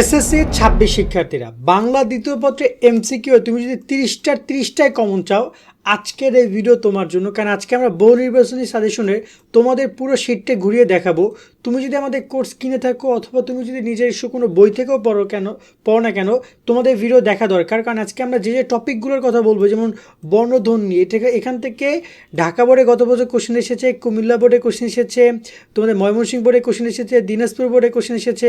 SSC 26 শিক্ষার্থীরা বাংলা দ্বিতীয় পত্রে এমসিকিউ তুমি যদি 30টায় কমন চাও আজকের এই ভিডিও তোমার জন্য। কারণ আজকে আমরা বহু নির্বাচনী সাজেশনের তোমাদের পুরো শিটটা ঘুরিয়ে দেখাবো। তুমি যদি আমাদের কোর্স কিনে থাকো অথবা তুমি যদি নিজের কোনো বই থেকেও পড়ো না কেন তোমাদের ভিডিও দেখা দরকার। কারণ আজকে আমরা যে টপিকগুলোর কথা বলবো, যেমন বর্ণধ্বনি, এখান থেকে ঢাকা বোর্ডে গত বছর কোশ্চেন এসেছে, কুমিল্লা বোর্ডে কোশ্চেন এসেছে, তোমাদের ময়মনসিংহ বোর্ডে কোশ্চেন এসেছে, দিনাজপুর বোর্ডে কোশ্চেন এসেছে,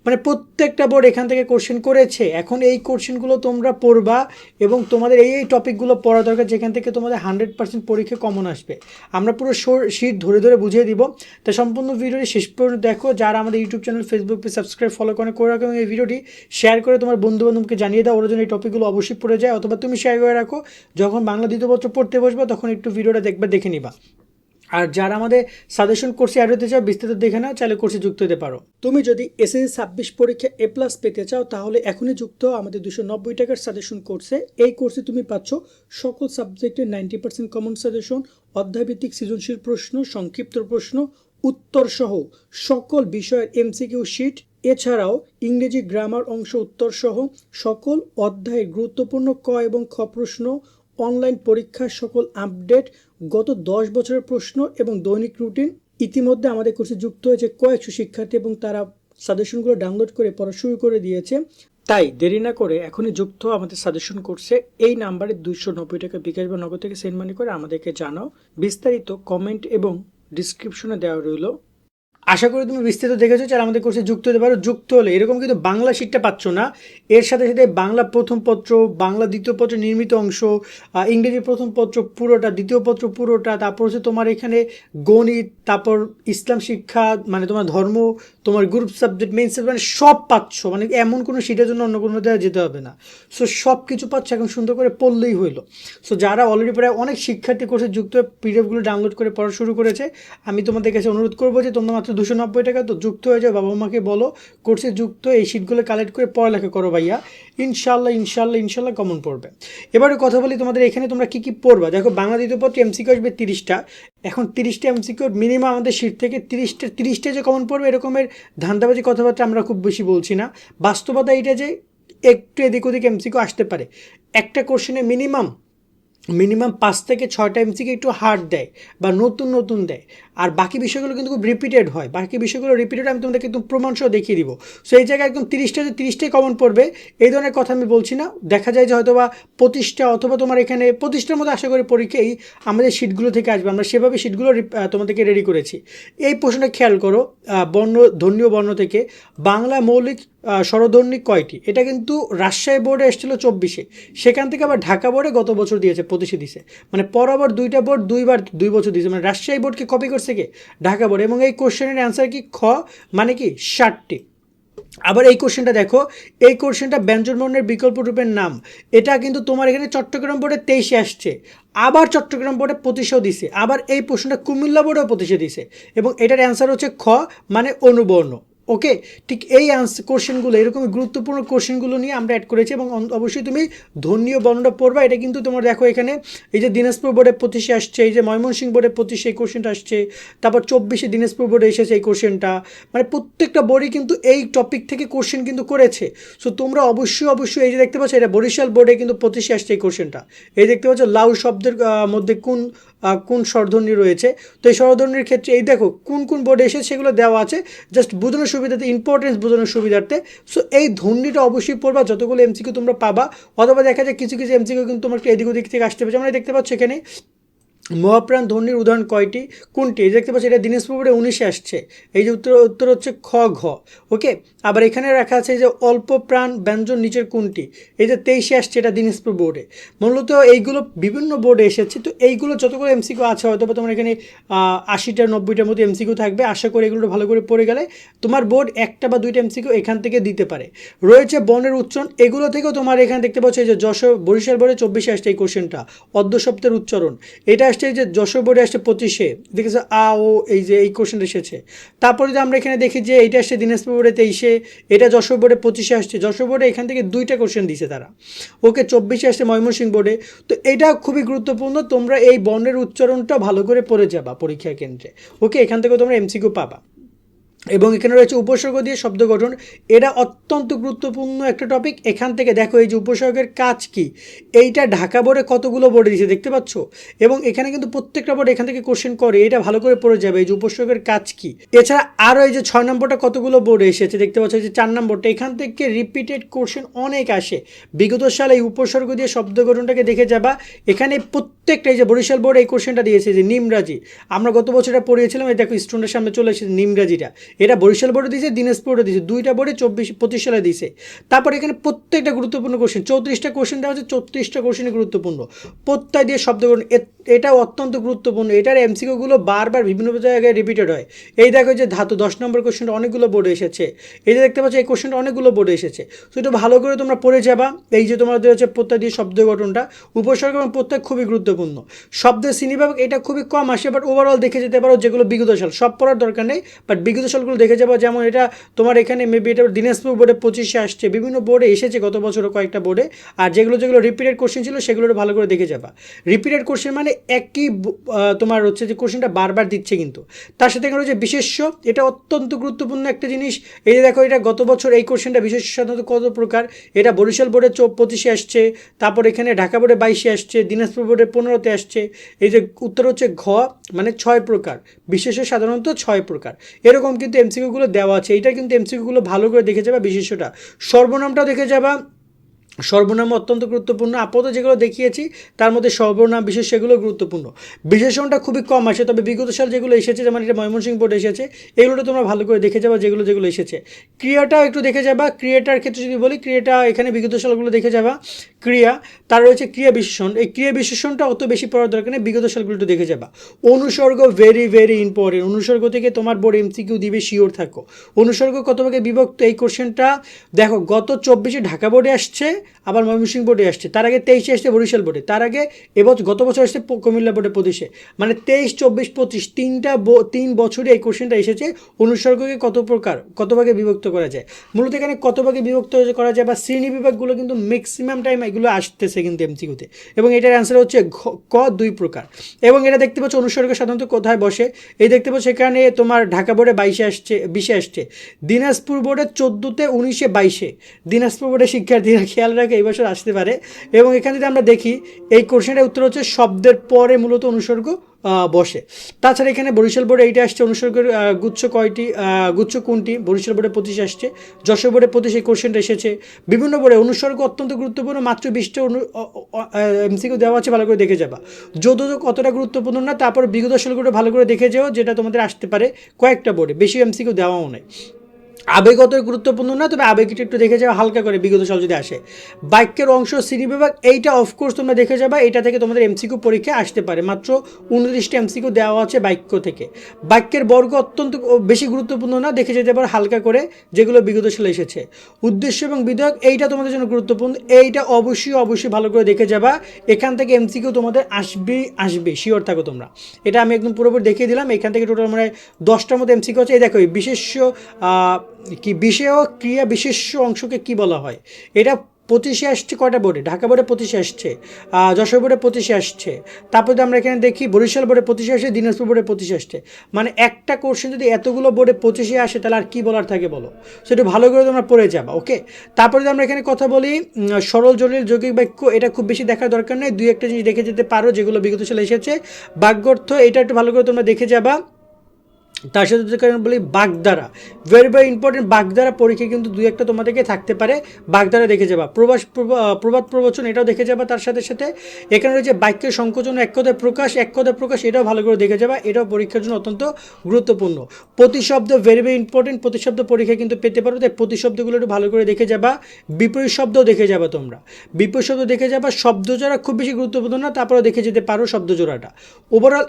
মানে প্রত্যেকটা বোর্ড এখান থেকে কোশ্চেন করেছে। এখন এই কোশ্চেনগুলো তোমরা পড়বা এবং তোমাদের এই টপিকগুলো পড়া দরকার, যেখান থেকে তোমাদের 100% পরীক্ষা কমন আসবে। আমরা পুরো শিট ধরে ধরে বুঝিয়ে দিব। তাই সম্পূর্ণ ভিডিওটি শেষ পর্যন্ত দেখো। যারা আমাদের YouTube channel, Facebook page subscribe follow করে রাখো এবং এই ভিডিওটি শেয়ার করে তোমার বন্ধুবান্ধবকে জানিয়ে দাও, ওরা যেন এই টপিকগুলো অবশ্যই পড়ে যায়। অথবা তুমি শেয়ার করে রাখো, যখন বাংলা দ্বিতীয় পত্র পড়তে বসবে তখন একটু ভিডিওটা দেখে নিবা। আর যারা আমাদের সাজেশন কোর্সে অ্যাড হতে চাও, বিস্তারিত দেখে নাও, চাইলে কোর্সে যুক্ত হতে পারো। তুমি যদি এসএসসি 26 পরীক্ষা A+ পেতে চাও তাহলে এখনই যুক্ত হও আমাদের 290 টাকার সাজেশন কোর্সে। এই কোর্সে তুমি পাচ্ছ সকল সাবজেক্টের 90% কমন সাজেশন, অধ্যায়ভিত্তিক সৃজনশীল প্রশ্ন, সংক্ষিপ্ত প্রশ্ন, উত্তর সহ সকল বিষয়ের এমসিকিউ শিট, এছাড়াও ইংরেজি গ্রামার অংশ উত্তর সহ সকল অধ্যায়ের গুরুত্বপূর্ণ ক এবং খ প্রশ্ন, অনলাইন পরীক্ষার সকল আপডেট, গত 10 বছরের প্রশ্ন এবং দৈনিক রুটিন। ইতিমধ্যে আমাদের কোর্সে যুক্ত হয়েছে কয়েকশো শিক্ষার্থী এবং তারা সাজেশনগুলো ডাউনলোড করে পড়া শুরু করে দিয়েছে। তাই দেরি না করে এখনই যুক্ত আমাদের সাজেশন কোর্সে। এই নাম্বারে 290 টাকা বিকাশ বা নগদ থেকে সেন্ড মানি করে আমাদেরকে জানাও। বিস্তারিত কমেন্ট এবং ডিসক্রিপশনে দেওয়া রইল। আশা করি তুমি বিস্তারিত দেখেছো। চাই আমাদের কোর্সে যুক্ত হতে পারো। যুক্ত হলে এরকম কিন্তু বাংলা শিটটা পাচ্ছ না, এর সাথে সাথে বাংলা প্রথম পত্র, বাংলা দ্বিতীয় পত্র নির্মিত অংশ, ইংরেজি প্রথম পত্র পুরোটা, দ্বিতীয় পত্র পুরোটা, তারপর হচ্ছে তোমার এখানে গণিত, তারপর ইসলাম শিক্ষা, মানে তোমার ধর্ম, তোমার গ্রুপ সাবজেক্ট, মেইন সাবজেক্ট, মানে সব পাচ্ছ। মানে এমন কোনো শিটের জন্য অন্য কোনো জায়গায় যেতে হবে না। সো সব কিছু পাচ্ছ, এখন সুন্দর করে পড়লেই হইলো। সো যারা অলরেডি প্রায় অনেক শিক্ষার্থী কোর্সে যুক্ত হয়ে পিডিএফগুলো ডাউনলোড করে পড়া শুরু করেছে, আমি তোমাদের কাছে অনুরোধ করবো যে তোমরা মাত্র 290 টাকা তো যুক্ত হয়ে যাও। বাবা মাকে বলো কোর্সে যুক্ত, এই শিটগুলো কালেক্ট করে পড়ালেখা করো ভাইয়া। ইনশাল্লাহ কমন পড়বে। এবারে কথা বলি তোমাদের এখানে তোমরা কী পড়বা। দেখো, বাংলা দ্বিতীয় পত্রে এমসিকিউ আসবে 30টা। এখন 30টা এমসিকিউ মিনিমাম আমাদের শিট থেকে 30টা যে কমন পড়বে এরকমের ধান্দাবাজি কথাবার্তা আমরা খুব বেশি বলছি না। বাস্তবতা এটা যে একটু এদিক ওদিক এমসিকিউ আসতে পারে। একটা কোশ্চেনে মিনিমাম 5 থেকে 6টা এমসিকিউ একটু হার্ড দেয় বা নতুন দেয়, আর বাকি বিষয়গুলো কিন্তু খুব রিপিটেড হয়। বাকি বিষয়গুলো রিপিটেড আমি তোমাদেরকে একদম প্রমাণসহ দেখিয়ে দিব। সো এই জায়গায় একদম 30টাই কমন পড়বে এই ধরনের কথা আমি বলছি না। দেখা যায় যে হয়তো বা 25টা অথবা তোমার এখানে 25টার মধ্যে আশা করি পরীক্ষায় আমাদের শিটগুলো থেকে আসবে। আমরা সেভাবে শিটগুলো তোমাদেরকে রেডি করেছি। এই প্রশ্নটা খেয়াল করো, ধর্মীয় বর্ণ থেকে বাংলা মৌলিক স্বরধ্বনি কয়টি? এটা কিন্তু রাজশাহী বোর্ডে এসেছিল 24-এ, সেখান থেকে আবার ঢাকা বোর্ডে গত বছর দিয়েছে 25-এ দিয়েছে। মানে পরবার দুইটা বোর্ড 2 বছর দিয়েছে। মানে রাজশাহী বোর্ডকে কপি করছে কে? ঢাকা বোর্ড। এবং এই কোশ্চেনের অ্যান্সার কি? খ, মানে কি 60টি। আবার এই কোশ্চেনটা দেখো, এই কোশ্চেনটা ব্যঞ্জন বর্ণের বিকল্প রূপের নাম, এটা কিন্তু তোমার এখানে চট্টগ্রাম বোর্ডে 23-এ আসছে, আবার চট্টগ্রাম বোর্ডে 25-এও দিছে, আবার এই প্রশ্নটা কুমিল্লা বোর্ডেও 25-এ দিছে। এবং এটার অ্যান্সার হচ্ছে খ, মানে অনুবর্ণ। ওকে, ঠিক এই কোশ্চেনগুলো, এরকমই গুরুত্বপূর্ণ কোশ্চেনগুলো নিয়ে আমরা অ্যাড করেছি। এবং অবশ্যই তুমি ধর্মীয় বর্ণটা পড়বা। এটা কিন্তু তোমার দেখো এখানে এই যে দিনাজপুর বোর্ডে 25-এ আসছে, এই যে ময়মনসিংহ বোর্ডে 25-এ এই কোশ্চেনটা আসছে, তারপর 24-এ দিনাজপুর বোর্ডে এসেছে এই কোশ্চেনটা। মানে প্রত্যেকটা বোর্ডই কিন্তু এই টপিক থেকে কোশ্চেন কিন্তু করেছে। সো তোমরা অবশ্যই এই যে দেখতে পাচ্ছ, এটা বরিশাল বোর্ডে কিন্তু 25-এ আসছে এই কোশ্চেনটা। এই দেখতে পাচ্ছ লাউ শব্দের মধ্যে কোন স্বরধ্বনি রয়েছে। তো এই স্বরধ্বনির ক্ষেত্রে এই দেখো কোন বোর্ডে এসেছে সেগুলো দেওয়া আছে, জাস্ট বোঝানোর সুবিধাতে, ইম্পর্টেন্স বোঝানোর সুবিধার্থে। সো এই ধ্বনিটা অবশ্যই পড়বা যতগুলো এমসিকিউ তোমরা পাবা। অথবা দেখা যায় কিছু এমসিকিউ কিন্তু তোমার একটু এদিক ওদিক থেকে আসতে পারে। যেমন দেখতে পাচ্ছ এখানে মহাপ্রাণ ধ্বনির উদাহরণ কয়টি? কোনটি? এই দেখতে পাচ্ছি এটা দিনাজপুর বোর্ডে 19-এ আসছে। এই যে উত্তর হচ্ছে খ, ঘ। ওকে, আবার এখানে রাখা আছে যে অল্প প্রাণ ব্যঞ্জন নিচের কোনটি? এই যে 23-এ আসছে, এটা দিনাজপুর বোর্ডে। মূলত এইগুলো বিভিন্ন বোর্ডে এসেছে। তো এইগুলো যতগুলো এমসিকিউ আছে হয়তো বা তোমার এখানে 80টা 90টার মতো এমসিকিউ থাকবে। আশা করি এগুলো ভালো করে পড়ে গেলে তোমার বোর্ড 1টা বা 2টা এমসিকিউ এখান থেকে দিতে পারে। রয়েছে বর্ণের উচ্চারণ, এগুলো থেকেও তোমার এখানে দেখতে পাচ্ছ এই যে বরিশাল বোর্ডে 24-এ আসছে এই কোশ্চেনটা, অর্ধ শব্দের উচ্চারণ। এটা আসছে এই যে যশোর বোর্ডে আসছে 25-এ, দেখেছো আ ও, এই যে এই কোশ্চেনটা এসেছে। তারপর যদি আমরা এখানে দেখি যে এইটা আসছে দিনাজপুর বোর্ডে 23-এ, এটা যশোর বোর্ডে 25-এ আসছে। যশোর বোর্ডে এখান থেকে 2টা কোশ্চেন দিছে তারা। ওকে, 24-এ আসছে ময়মনসিংহ বোর্ডে। তো এটা খুবই গুরুত্বপূর্ণ, তোমরা এই বর্ণের উচ্চারণটা ভালো করে পড়ে যাবা পরীক্ষা কেন্দ্রে। ওকে, এখান থেকে তোমরা এমসিকিউ পাবা। এবং এখানে রয়েছে উপসর্গ দিয়ে শব্দ গঠন। এটা অত্যন্ত গুরুত্বপূর্ণ একটা টপিক। এখান থেকে দেখো এই যে উপসর্গের কাজ কি, এইটা ঢাকা বোর্ডে কতগুলো বোর্ডে দিয়েছে দেখতে পাচ্ছ, এবং এখানে কিন্তু প্রত্যেকটা বোর্ড এখান থেকে কোশ্চেন করে, এটা ভালো করে পড়ে যাবে এই যে উপসর্গের কাজ কি। এছাড়া আরও এই যে 6 নম্বরটা কতগুলো বোর্ডে এসেছে দেখতে পাচ্ছ, এই যে 4 নম্বরটা, এখান থেকে রিপিটেড কোশ্চেন অনেক আসে। বিগত সালে এই উপসর্গ দিয়ে শব্দ গঠনটাকে দেখে যাবা। এখানে প্রত্যেকটা এই যে বরিশাল বোর্ড এই কোশ্চেনটা দিয়েছে যে নিমরাজি, আমরা গত বছর এটা পড়িয়েছিলাম, এই দেখো স্টুডেন্টের সামনে চলে এসেছে নিমরাজিটা, এটা বরিশাল বোর্ডে দিয়েছে, দিনাজপুর বোর্ডে দিয়েছে, দুইটা বোর্ডে 24-25 সালে দিয়েছে। তারপর এখানে প্রত্যেকটা গুরুত্বপূর্ণ কোশ্চেন, 34টা কোশ্চেন দেওয়া হচ্ছে, 34টা কোশ্চেনই গুরুত্বপূর্ণ। প্রত্যয় দিয়ে শব্দ গঠন, এটাও অত্যন্ত গুরুত্বপূর্ণ। এটার এমসিকিউগুলো বারবার বিভিন্ন জায়গায় রিপিটেড হয়। এই দেখো যে ধাতু 10 নম্বর কোশ্চেনটা অনেকগুলো বোর্ডে এসেছে, এই যে দেখতে পাচ্ছ এই কোশ্চেনটা অনেকগুলো বোর্ডে এসেছে। তো এটা ভালো করে তোমরা পড়ে যাবা। এই যে তোমাদের হচ্ছে প্রত্যয় দিয়ে শব্দ গঠনটা, উপসর্গ এবং প্রত্যয় খুবই গুরুত্বপূর্ণ। শব্দের শ্রেণীবিভাগ এটা খুবই কম আসে, বাট ওভারঅল দেখে যেতে পারো যেগুলো বিগত সাল, সব পড়ার দরকার নেই, বাট বিগত সালগুলো দেখে যাবো। যেমন এটা তোমার এখানে মেবি এটা দিনাজপুর বোর্ডে 25-এ আসছে, বিভিন্ন বোর্ডে এসেছে গত বছরও কয়েকটা বোর্ডে। আর যেগুলো রিপিটেড কোশ্চেন ছিল সেগুলো ভালো করে দেখে যাবা। রিপিটেড কোশ্চেন মানে একই তোমার হচ্ছে যে কোশ্চেনটা বারবার দিচ্ছে, কিন্তু তার সাথে এখানে হচ্ছে বিশেষ্য, এটা অত্যন্ত গুরুত্বপূর্ণ একটা জিনিস। এই যে দেখো এটা গত বছর এই কোশ্চেনটা বিশেষ্য সাধারণত কত প্রকার, এটা বরিশাল বোর্ডে 25-এ আসছে, তারপর এখানে ঢাকা বোর্ডে 22-এ আসছে, দিনাজপুর বোর্ডে 15-তে আসছে। এই যে উত্তর হচ্ছে ঘ, মানে 6 প্রকার, বিশেষ্য সাধারণত 6 প্রকার। এরকম কিন্তু এমসিকিউগুলো দেওয়া আছে, এইটা কিন্তু এমসিকিউগুলো ভালো করে দেখে যাবা। বিশেষ্যটা, সর্বনামটাও দেখে যাবা। সর্বনাম অত্যন্ত গুরুত্বপূর্ণ, আপাতত যেগুলো দেখিয়েছি তার মধ্যে সর্বনাম বিশেষ সেগুলো গুরুত্বপূর্ণ। বিশেষণটা খুবই কম আসে, তবে বিগত সাল যেগুলো এসেছে, যেমন এটা ময়মনসিংহ বোর্ডে এসেছে, এগুলো তোমরা ভালো করে দেখে যাবা যেগুলো এসেছে। ক্রিয়াটাও একটু দেখে যাবা। ক্রিয়াটার ক্ষেত্রে যদি বলি, ক্রিয়াটা এখানে বিগত সালগুলো দেখে যাবা। ক্রিয়া, তার রয়েছে ক্রিয়া বিশেষণ, এই ক্রিয়া বিশেষণটা অত বেশি পড়ার দরকার নেই, বিগত সালগুলো একটু দেখে যাবা। অনুসর্গ ভেরি ভেরি ইম্পর্টেন্ট, অনুসর্গ থেকে তোমার বোর্ড এমসিকিউ দিবে, শিওর থাকো। অনুসর্গ কত ভাগে বিভক্ত, এই কোশ্চেনটা দেখো গত 24-এ ঢাকা বোর্ডে আসছে, আবার ময়মনসিংহ বোর্ডে আসছে, তার আগে 23-এ আসছে বরিশাল বোর্ডে, তার আগে গত বছর আসছে কুমিল্লা বোর্ডে 25-এ, মানে 23, 24, 25 তিন বছরে এই কোশ্চেনটা এসেছে। অনুসর্গকে কত প্রকার, কত ভাগে বিভক্ত করা যায়, মূলত এখানে কত ভাগে বিভক্ত করা যায় বা শ্রেণী বিভাগগুলো কিন্তু ম্যাক্সিমাম টাইম এগুলো আসতেছে কিন্তু এমসিকিউতে, এবং এটার অ্যান্সার হচ্ছে ক, 2 প্রকার। এবং এটা দেখতে পাচ্ছ অনুসর্গ সাধারণত কোথায় বসে, এই দেখতে পাচ্ছ এখানে তোমার ঢাকা বোর্ডে 22-এ আসছে, 20-এ আসছে, দিনাজপুর বোর্ডে 14-তে, 19-এ, 22-এ। দিনাজপুর বোর্ডের শিক্ষার্থীরা খেয়াল রাখে এই বছর আসতে পারে। এবং এখানে যদি আমরা দেখি এই কোশ্চেনটার উত্তর হচ্ছে শব্দের পরে মূলত অনুসর্গ বসে। তাছাড়া এখানে বরিশাল বোর্ডে এইটা আসছে, অনুসর্গের গুচ্ছ কয়টি, গুচ্ছ কোনটি, বরিশাল বোর্ডে 25 আসছে, যশোর বোর্ডে 25 এই কোশ্চেনটা এসেছে। বিভিন্ন বোর্ডে অনুসর্গ অত্যন্ত গুরুত্বপূর্ণ, মাত্র 20টা এমসিকিউ দেওয়া আছে, ভালো করে দেখে যাবা। যদিও কতটা গুরুত্বপূর্ণ না, তারপর বিগত সালগুলো ভালো করে দেখে যাও, যেটা তোমাদের আসতে পারে কয়েকটা বোর্ডে, বেশি এমসিকিউ দেওয়াও নেই। আবেগ অত গুরুত্বপূর্ণ না, তবে আবেগটা একটু দেখে যাওয়া হালকা করে বিগত সাল যদি আসে। বাক্যের অংশ শ্রেণীবিভাগ, এইটা অফকোর্স তোমরা দেখে যাবা, এটা থেকে তোমাদের এমসিকিউ পরীক্ষায় আসতে পারে, মাত্র 29টা এমসিকিউ দেওয়া আছে বাক্য থেকে। বাক্যের বর্গ অত্যন্ত বেশি গুরুত্বপূর্ণ না, দেখে যেতে পারো হালকা করে, যেগুলো বিগত সালে এসেছে। উদ্দেশ্য এবং বিধায়ক, এইটা তোমাদের জন্য গুরুত্বপূর্ণ, এইটা অবশ্যই ভালো করে দেখে যাবা। এখান থেকে এমসিকিউ তোমাদের আসবে, শিওর থাকো তোমরা। এটা আমি একদম পুরোপুরি দেখিয়ে দিলাম। এখান থেকে টোটাল মানে 10টার মতো এমসিকিউ আছে। এই দেখো এই বিশেষ্য কি, বিষয় ক্রিয়া বিশেষ্য অংশকে কি বলা হয়, এটা 25-এ আসছে কয়টা বোর্ডে, ঢাকা বোর্ডে 25-এ আসছে, যশোর বোর্ডে 25-এ আসছে, তারপরে আমরা এখানে দেখি বরিশাল বোর্ডে 25-এ আসছে, দিনাজপুর বোর্ডে 25-এ আসছে। মানে একটা কোশ্চেন যদি এতগুলো বোর্ডে 25-এ আসে, তাহলে আর কি বলার থাকে বলো, সেটা ভালো করে তোমরা পড়ে যাবা। ওকে, তারপরে যদি আমরা এখানে কথা বলি সরল জটিল যৌগিক বাক্য, এটা খুব বেশি দেখার দরকার নেই, 2-1টা জিনিস দেখে যেতে পারো যেগুলো বিগত সালে এসেছে। বাগ্যর্থ, এটা একটু ভালো করে তোমরা দেখে যাবা। তার সাথে কারণ বলি বাগধারা, ভেরি ভেরি ইম্পর্টেন্ট। বাগধারা পরীক্ষা কিন্তু 2-1টা তোমাদেরকে থাকতে পারে, বাগধারা দেখে যাবা। প্রবাদ প্রবচন, এটাও দেখে যাবা। তার সাথে সাথে এখানে রয়েছে বাক্যের সংকোচন, এক কথায় প্রকাশ, এটাও ভালো করে দেখে যাবা, এটাও পরীক্ষার জন্য অত্যন্ত গুরুত্বপূর্ণ। প্রতিশব্দ, ভেরি ভেরি ইম্পর্টেন্ট, প্রতিশব্দ পরীক্ষা কিন্তু পেতে পারো, তাই প্রতিশব্দগুলো একটু ভালো করে দেখে যাবা। বিপরীত শব্দও দেখে যাবা তোমরা, বিপরীত শব্দ দেখে যাবা। শব্দজোড়া খুব বেশি গুরুত্বপূর্ণ না, তারপরেও দেখে যেতে পারো শব্দজোড়াটা। ওভারঅল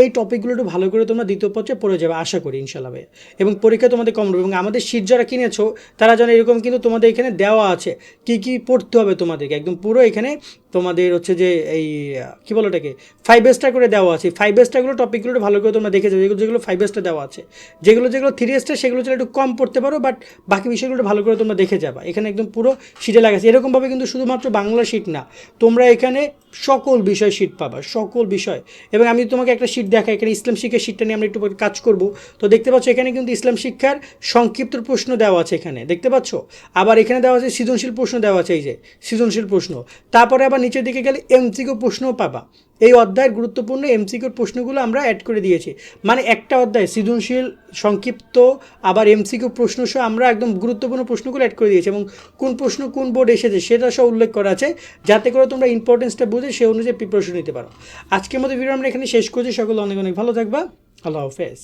এই টপিকগুলো একটু ভালো করে তোমরা দ্বিতীয় পত্রে পড়ে যাবে আশা করি ইনশাল্লাহ ভাই। এবং পরীক্ষা তোমাদের কম হবে, এবং আমাদের শীট যারা কিনেছো তারা জানো এরকম কিন্তু তোমাদের এখানে দেওয়া আছে কি কি পড়তে হবে তোমাদেরকে, একদম পুরো এখানে তোমাদের হচ্ছে যে এই কী বলো এটাকে 5 স্টার করে দেওয়া আছে। 5 স্টারগুলো টপিকগুলো ভালো করে তোমরা দেখে যাবে, যেগুলো যেগুলো 5 স্টার দেওয়া আছে। যেগুলো যেগুলো 3 স্টার সেগুলো চলে একটু কম পড়তে পারো, বাট বাকি বিষয়গুলো ভালো করে তোমরা দেখে যাবা। এখানে একদম পুরো শিটে লাগাচ্ছে এরকমভাবে, কিন্তু শুধুমাত্র বাংলা শিট না, তোমরা এখানে সকল বিষয় শিট পাবা, সকল বিষয়। এবং আমি তোমাকে একটা শিট দেখাই, এখানে ইসলাম শিক্ষার শিটটা নিয়ে আমরা একটু পরে কাজ করব। তো দেখতে পাচ্ছ এখানে কিন্তু ইসলাম শিক্ষার সংক্ষিপ্ত প্রশ্ন দেওয়া আছে, এখানে দেখতে পাচ্ছ। আবার এখানে দেওয়া আছে সৃজনশীল প্রশ্ন দেওয়া আছে, এই যে সৃজনশীল প্রশ্ন। তারপরে আবার নিচের দিকে গেলে এমসিকিউ প্রশ্নও পাবা। এই অধ্যায়ের গুরুত্বপূর্ণ এমসিকিউর প্রশ্নগুলো আমরা অ্যাড করে দিয়েছি। মানে একটা অধ্যায় সৃজনশীল, সংক্ষিপ্ত, আবার এমসিকিউ প্রশ্ন সহ আমরা একদম গুরুত্বপূর্ণ প্রশ্নগুলো অ্যাড করে দিয়েছি, এবং কোন প্রশ্ন কোন বোর্ড এসেছে সেটা সব উল্লেখ করা আছে, যাতে করে তোমরা ইম্পর্টেন্সটা বুঝে সেই অনুযায়ী প্রিপারেশন নিতে পারো। আজকের মতো ভিডিও আমরা এখানে শেষ করছি। সকলে অনেক অনেক ভালো থাকবা। আল্লাহ হাফেজ।